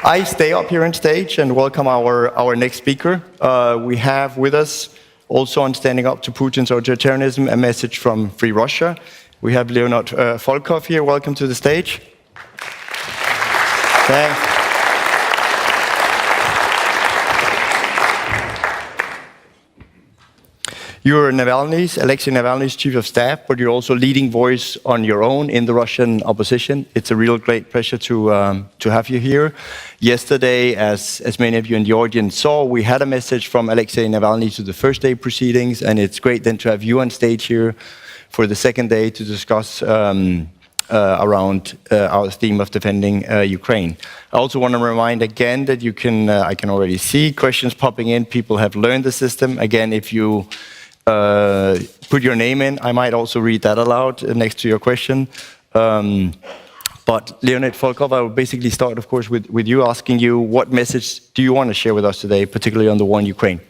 I stay up here on stage and welcome our next speaker. We have with us, also on Standing Up to Putin's Authoritarianism, a message from Free Russia. We have Leonid Volkov here. Welcome to the stage. Thanks. You're Alexey Navalny's chief of staff, but you're also leading voice on your own in the Russian opposition. It's a real great pleasure to have you here. Yesterday, as many of you in the audience saw, we had a message from Alexey Navalny to the first day proceedings, and it's great then to have you on stage here for the second day to discuss around our theme of defending Ukraine. I also want to remind again that you can, I can already see questions popping in. People have learned the system. Again, if you put your name in, I might also read that aloud next to your question. But Leonid Volkov, I will basically start, of course, with you, asking you what message do you want to share with us today, particularly on the war in Ukraine?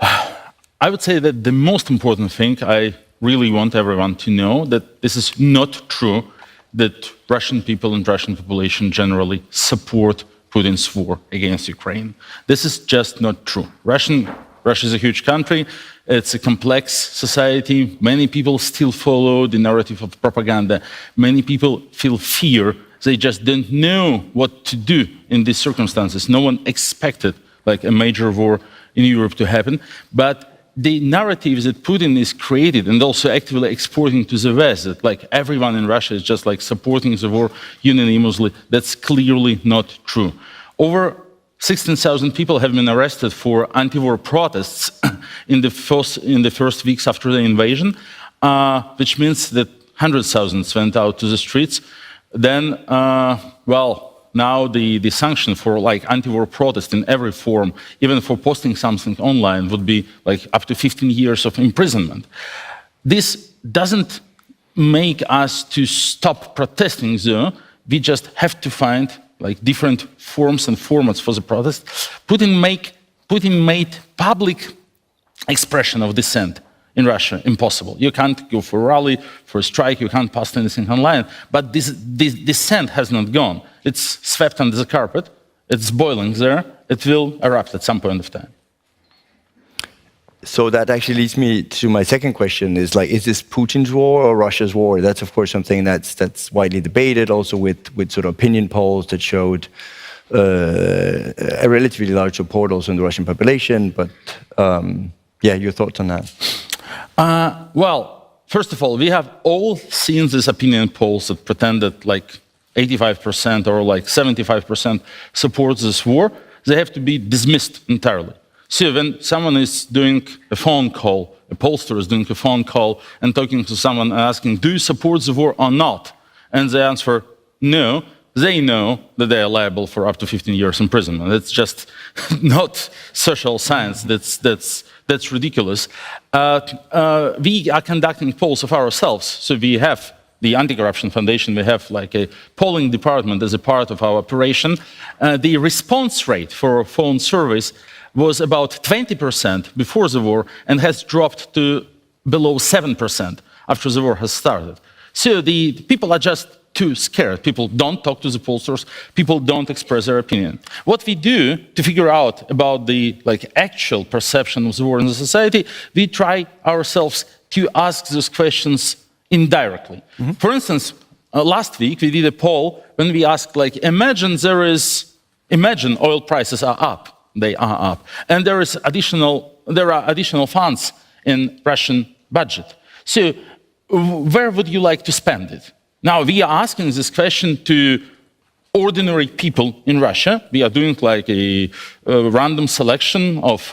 I would say that the most important thing, I really want everyone to know that this is not true that Russian people and Russian population generally support Putin's war against Ukraine. This is just not true. Russia is a huge country. It's a complex society. Many people still follow the narrative of propaganda. Many people feel fear. They just don't know what to do in these circumstances. No one expected like a major war in Europe to happen. But the narratives that Putin is created and also actively exporting to the West, that like everyone in Russia is just like supporting the war unanimously, that's clearly not true. Over 16,000 people have been arrested for anti-war protests in the first weeks after the invasion, which means that hundreds of thousands went out to the streets. Then, now the sanction for like anti-war protest in every form, even for posting something online, would be like up to 15 years of imprisonment. This doesn't make us to stop protesting, though. We just have to find like different forms and formats for the protest. Putin made public expression of dissent in Russia impossible. You can't go for a rally, for a strike, you can't post anything online. But this dissent has not gone. It's swept under the carpet, it's boiling there, it will erupt at some point of time. So that actually leads me to my second question, is this Putin's war or Russia's war? That's of course something that's widely debated, also with sort of opinion polls that showed a relatively large support also in the Russian population, but your thoughts on that? Well, first of all, we have all seen these opinion polls that pretend that like 85% or like 75% support this war. They have to be dismissed entirely. So when someone is doing a phone call, a pollster is doing a phone call and talking to someone and asking, do you support the war or not? And they answer, no, they know that they are liable for up to 15 years imprisonment. It's just not social science. That's ridiculous. We are conducting polls of ourselves. So we have the Anti-Corruption Foundation, we have like a polling department as a part of our operation. The response rate for phone surveys was about 20% before the war and has dropped to below 7% after the war has started. So the people are just too scared. People don't talk to the pollsters. People don't express their opinion. What we do to figure out about the actual perception of the war in the society, we try ourselves to ask those questions indirectly. Mm-hmm. For instance, last week we did a poll when we asked, imagine oil prices are up. They are up, and there are additional funds in Russian budget. So, where would you like to spend it? Now we are asking this question to ordinary people in Russia. We are doing like a random selection of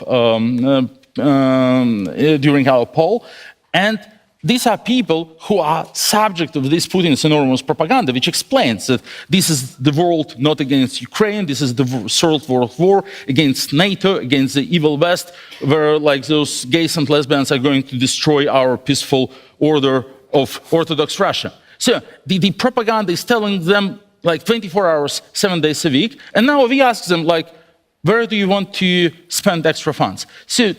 during our poll, and these are people who are subject of this Putin's enormous propaganda, which explains that this is the world not against Ukraine, this is the Third World War against NATO, against the evil West, where like those gays and lesbians are going to destroy our peaceful order of Orthodox Russia. So the propaganda is telling them like 24 hours, 7 days a week, and now we ask them like, where do you want to spend extra funds? So,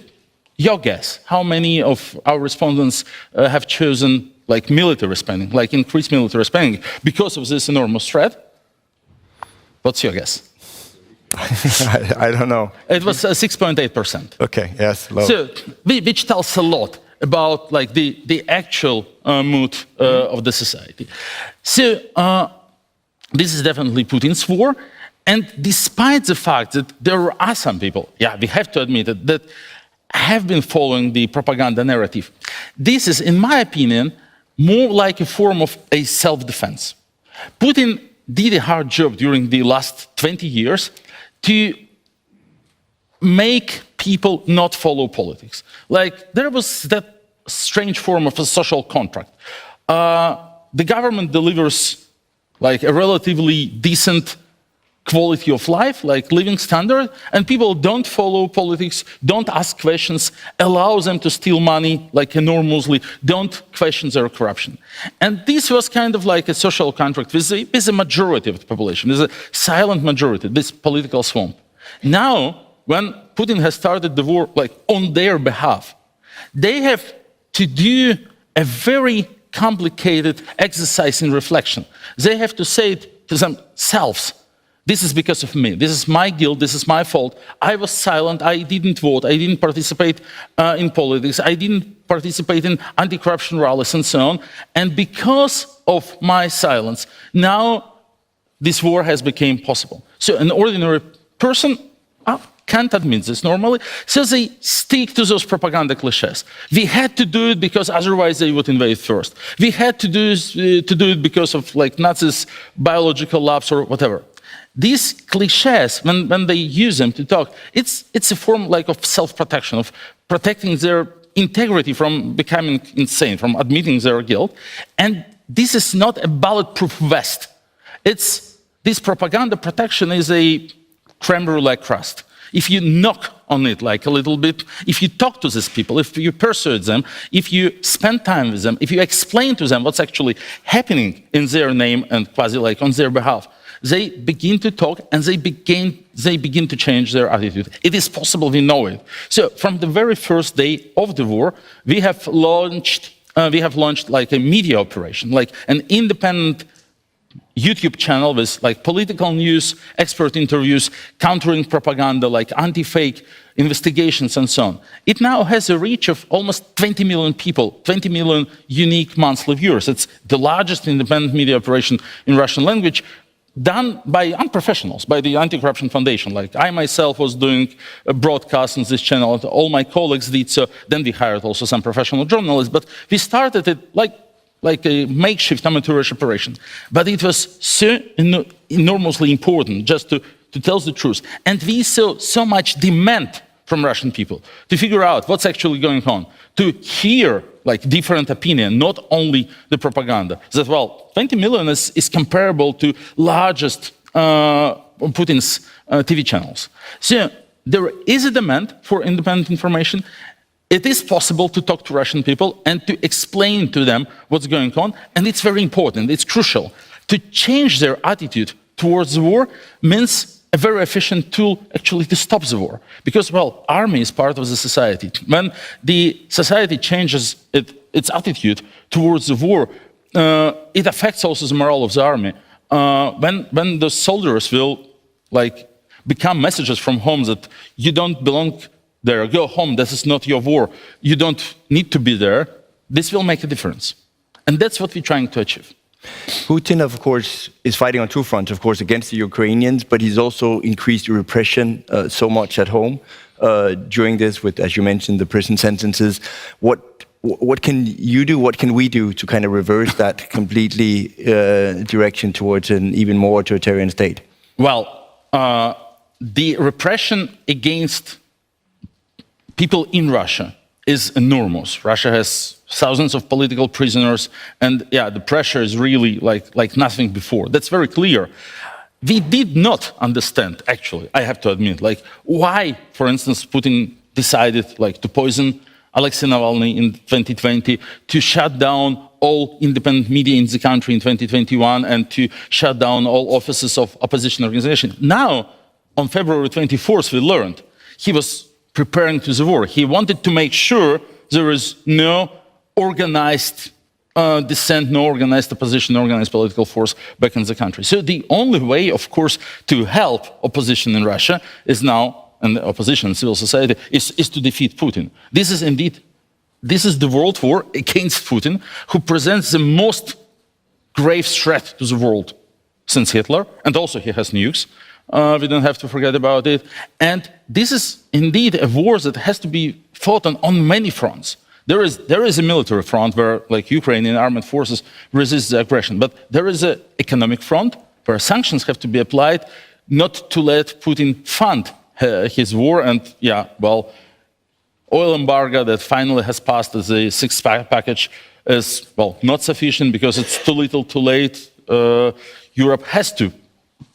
your guess, how many of our respondents have chosen like military spending, like increased military spending because of this enormous threat? What's your guess? I don't know. It was 6.8%. Okay, yes, low. So, which tells a lot about like the actual mood of the society. So this is definitely Putin's war, and despite the fact that there are some people, yeah, we have to admit it, that have been following the propaganda narrative, this is, in my opinion, more like a form of a self-defense. Putin did a hard job during the last 20 years to make people not follow politics. Like, there was that strange form of a social contract. The government delivers like a relatively decent quality of life, like living standard, and people don't follow politics, don't ask questions, allow them to steal money like enormously, don't question their corruption. And this was kind of like a social contract with a majority of the population, with a silent majority, this political swamp. Now, when Putin has started the war like on their behalf, they have to do a very complicated exercise in reflection. They have to say it to themselves, this is because of me, this is my guilt, this is my fault, I was silent, I didn't vote, I didn't participate in politics, I didn't participate in anti-corruption rallies and so on, and because of my silence, now this war has become possible. So an ordinary person can't admit this normally, so they stick to those propaganda cliches. We had to do it because otherwise they would invade first. We had to do it because of like Nazis' biological labs or whatever. These cliches, when they use them to talk, it's a form like of self-protection, of protecting their integrity from becoming insane, from admitting their guilt. And this is not a bulletproof vest. This propaganda protection is a creme brulee crust. If you knock on it like a little bit, if you talk to these people, if you persuade them, if you spend time with them, if you explain to them what's actually happening in their name and quasi like on their behalf, they begin to talk and they begin to change their attitude. It is possible, we know it. So from the very first day of the war, we have launched like a media operation, like an independent YouTube channel with like political news, expert interviews, countering propaganda, like anti-fake investigations and so on. It now has a reach of almost 20 million people, 20 million unique monthly viewers. It's the largest independent media operation in Russian language, done by unprofessionals, by the Anti-Corruption Foundation. Like I myself was doing a broadcast on this channel, and all my colleagues did so. Then we hired also some professional journalists, but we started it like a makeshift amateurish operation. But it was so enormously important just to tell the truth. And we saw so much demand from Russian people to figure out what's actually going on, to hear like different opinion, not only the propaganda. That, well, 20 million is comparable to largest Putin's TV channels. So there is a demand for independent information. It is possible to talk to Russian people and to explain to them what's going on. And it's very important, it's crucial. To change their attitude towards the war means a very efficient tool actually to stop the war. Because, well, army is part of the society. When the society changes its attitude towards the war, it affects also the morale of the army. When the soldiers will like become messages from home that you don't belong there, go home, this is not your war, you don't need to be there, this will make a difference. And that's what we're trying to achieve. Putin, of course, is fighting on two fronts, of course, against the Ukrainians, but he's also increased the repression so much at home during this with, as you mentioned, the prison sentences. What can you do, what can we do to kind of reverse that completely direction towards an even more authoritarian state? Well, the repression against people in Russia is enormous. Russia has thousands of political prisoners, and yeah, the pressure is really like nothing before. That's very clear. We did not understand, actually, I have to admit, like why, for instance, Putin decided like to poison Alexey Navalny in 2020, to shut down all independent media in the country in 2021, and to shut down all offices of opposition organizations. Now, on February 24th, we learned he was preparing to the war. He wanted to make sure there is no organized dissent, no organized opposition, no organized political force back in the country. So the only way, of course, to help opposition in Russia is now, and the opposition and civil society, is to defeat Putin. This is the world war against Putin, who presents the most grave threat to the world since Hitler, and also he has nukes. We don't have to forget about it. And this is indeed a war that has to be fought on many fronts. There is a military front where, like, Ukrainian armed forces resist the aggression, but there is an economic front where sanctions have to be applied not to let Putin fund his war. And oil embargo that finally has passed as a sixth package is, not sufficient because it's too little, too late. Europe has to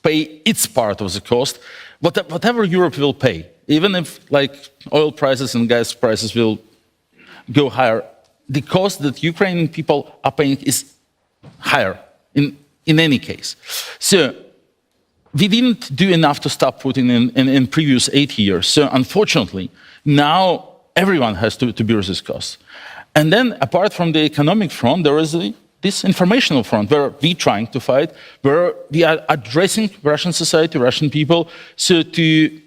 pay its part of the cost, whatever Europe will pay, even if, like, oil prices and gas prices will go higher, the cost that Ukrainian people are paying is higher in any case. So we didn't do enough to stop Putin in previous 8 years. So unfortunately, now everyone has to bear this cost. And then apart from the economic front, there is this informational front where we're trying to fight, where we are addressing Russian society, Russian people, so to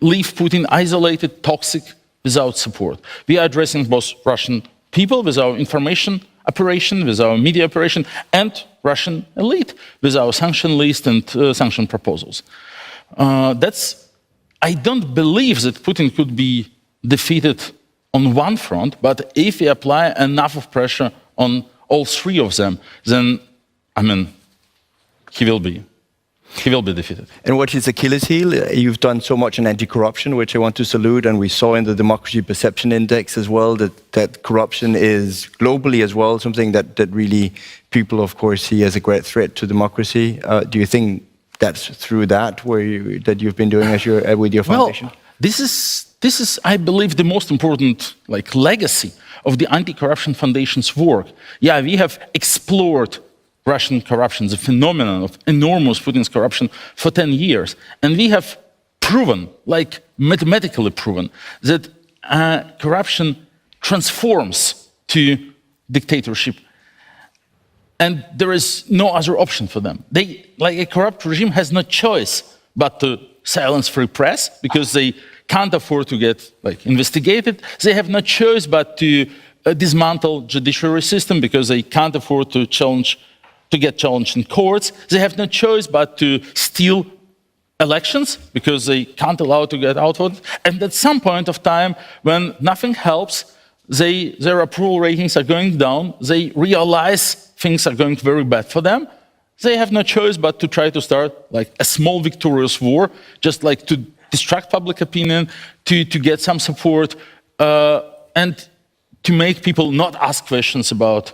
leave Putin isolated, toxic, without support. We are addressing both Russian people with our information operation, with our media operation, and Russian elite with our sanction list and sanction proposals. I don't believe that Putin could be defeated on one front, but if we apply enough of pressure on all three of them, then, he will be defeated. And what is Achilles' heel? You've done so much in anti-corruption, which I want to salute, and we saw in the Democracy Perception Index as well that corruption is globally as well something that really people, of course, see as a great threat to democracy. Do you think that's through that that you've been doing with your foundation? Well, this is, I believe, the most important legacy of the Anti-Corruption Foundation's work. Yeah, we have explored Russian corruption, the phenomenon of enormous Putin's corruption for 10 years. And we have proven, mathematically proven, that corruption transforms to dictatorship. And there is no other option for them. A corrupt regime has no choice but to silence free press because they can't afford to get investigated. They have no choice but to dismantle judiciary system because they can't afford to get challenged in courts. They have no choice but to steal elections because they can't allow to get outvoted. And at some point of time, when nothing helps, their approval ratings are going down. They realize things are going very bad for them. They have no choice but to try to start a small victorious war, just to distract public opinion, to get some support, and to make people not ask questions about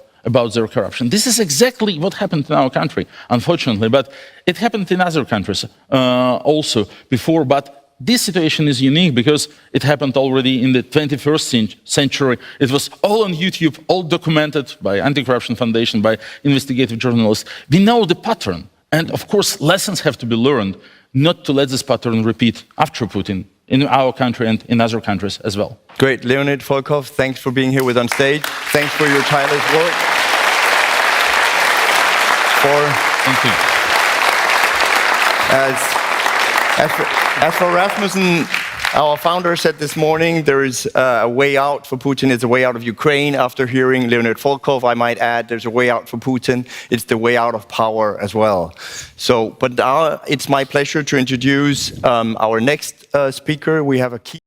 their corruption. This is exactly what happened in our country, unfortunately, but it happened in other countries also before. But this situation is unique because it happened already in the 21st century. It was all on YouTube, all documented by Anti-Corruption Foundation, by investigative journalists. We know the pattern, and of course lessons have to be learned not to let this pattern repeat after Putin in our country and in other countries as well. Great. Leonid Volkov, thanks for being here with on stage. Thanks for your tireless work. Thank you. As for Rasmussen, our founder said this morning, there is a way out for Putin. It's a way out of Ukraine. After hearing Leonid Volkov, I might add, there's a way out for Putin. It's the way out of power as well. But it's my pleasure to introduce our next speaker. We have a key